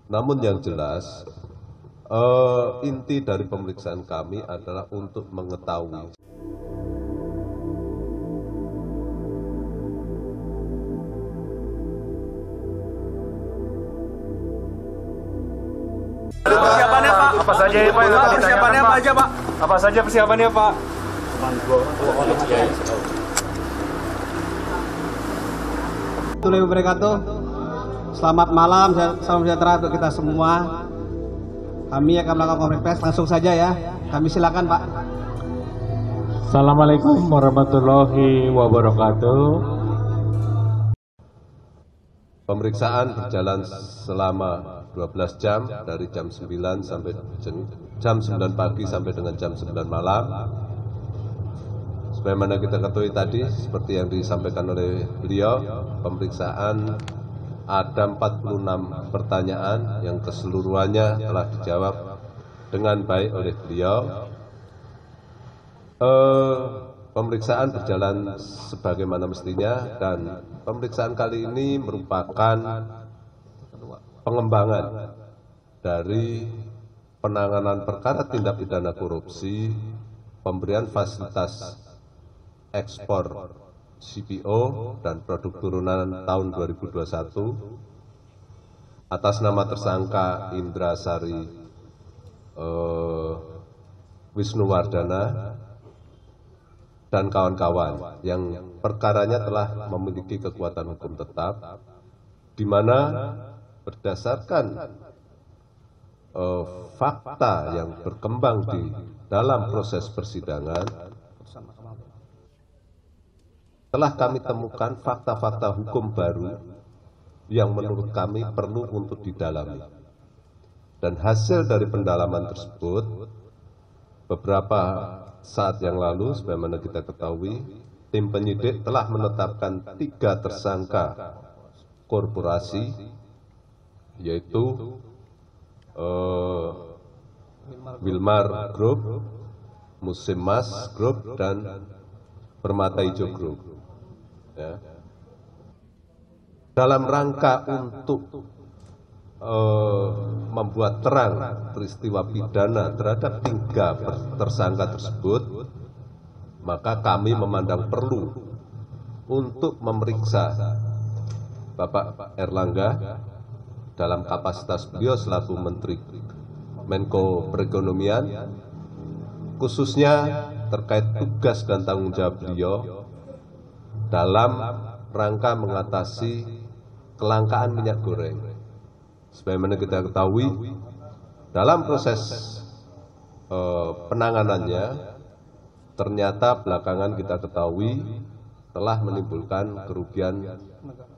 Namun yang jelas, inti dari pemeriksaan kami adalah untuk mengetahui. Persiapannya Pak? Apa saja ya Pak? Persiapannya apa aja Pak? Apa saja persiapannya Pak? Assalamualaikum warahmatullahi wabarakatuh. Selamat malam, salam sejahtera untuk kita semua. Kami akan melakukan konferensi pers, langsung saja ya. Kami silakan Pak. Assalamualaikum warahmatullahi wabarakatuh. Pemeriksaan berjalan selama 12 jam dari jam 9 sampai jam 9 pagi sampai dengan jam 9 malam. Sebagaimana kita ketahui tadi, seperti yang disampaikan oleh beliau, pemeriksaan ada 46 pertanyaan yang keseluruhannya telah dijawab dengan baik oleh beliau. Pemeriksaan berjalan sebagaimana mestinya dan pemeriksaan kali ini merupakan pengembangan dari penanganan perkara tindak pidana korupsi, pemberian fasilitas ekspor CPO dan produk turunan tahun 2021 atas nama tersangka Indra Sari Wisnuwardana dan kawan-kawan yang perkaranya telah memiliki kekuatan hukum tetap, di mana berdasarkan fakta yang berkembang di dalam proses persidangan, telah kami temukan fakta-fakta hukum baru yang menurut kami perlu untuk didalami. Dan hasil dari pendalaman tersebut, beberapa saat yang lalu, sebagaimana kita ketahui, tim penyidik telah menetapkan 3 tersangka korporasi, yaitu Wilmar Group, Musim Mas Group, dan Permata Hijau Group. Ya. Dalam rangka untuk membuat terang peristiwa pidana terhadap 3 tersangka tersebut, maka kami memandang perlu untuk memeriksa Bapak Erlangga dalam kapasitas beliau selaku Menteri Menko Perekonomian, khususnya terkait tugas dan tanggung jawab beliau dalam rangka mengatasi kelangkaan minyak goreng. Sebagaimana kita ketahui, dalam proses penanganannya, ternyata belakangan kita ketahui telah menimbulkan kerugian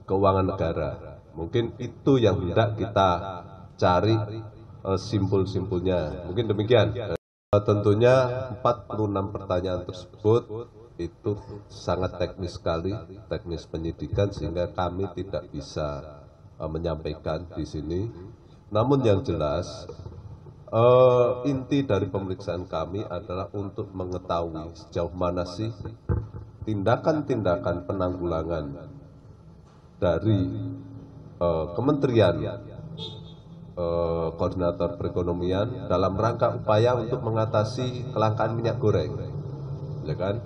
keuangan negara. Mungkin itu yang hendak kita cari simpul-simpulnya. Mungkin demikian. Tentunya 46 pertanyaan tersebut itu sangat teknis sekali, teknis penyidikan, sehingga kami tidak bisa menyampaikan di sini. Namun yang jelas, inti dari pemeriksaan kami adalah untuk mengetahui sejauh mana sih tindakan-tindakan penanggulangan dari Kementerian Koordinator Perekonomian dalam rangka upaya untuk mengatasi kelangkaan minyak goreng, ya kan?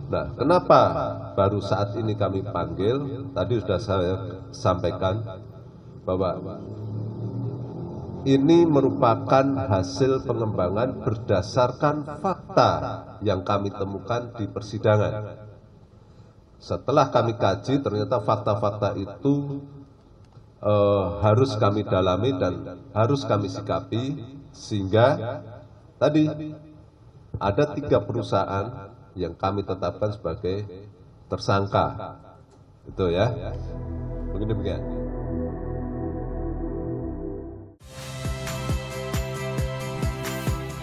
Nah, kenapa baru saat ini kami panggil? Tadi sudah saya sampaikan bahwa ini merupakan hasil pengembangan berdasarkan fakta yang kami temukan di persidangan. Setelah kami kaji, ternyata fakta-fakta itu harus kami dalami dan harus kami sikapi, sehingga tadi ada 3 perusahaan yang kami tetapkan sebagai tersangka. Itu ya. Mungkin demikian.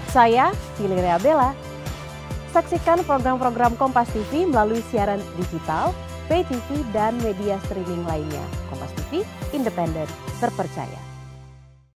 Saya Valeria Bella. Saksikan program-program Kompas TV melalui siaran digital, pay TV, dan media streaming lainnya. Kompas TV, independen, terpercaya.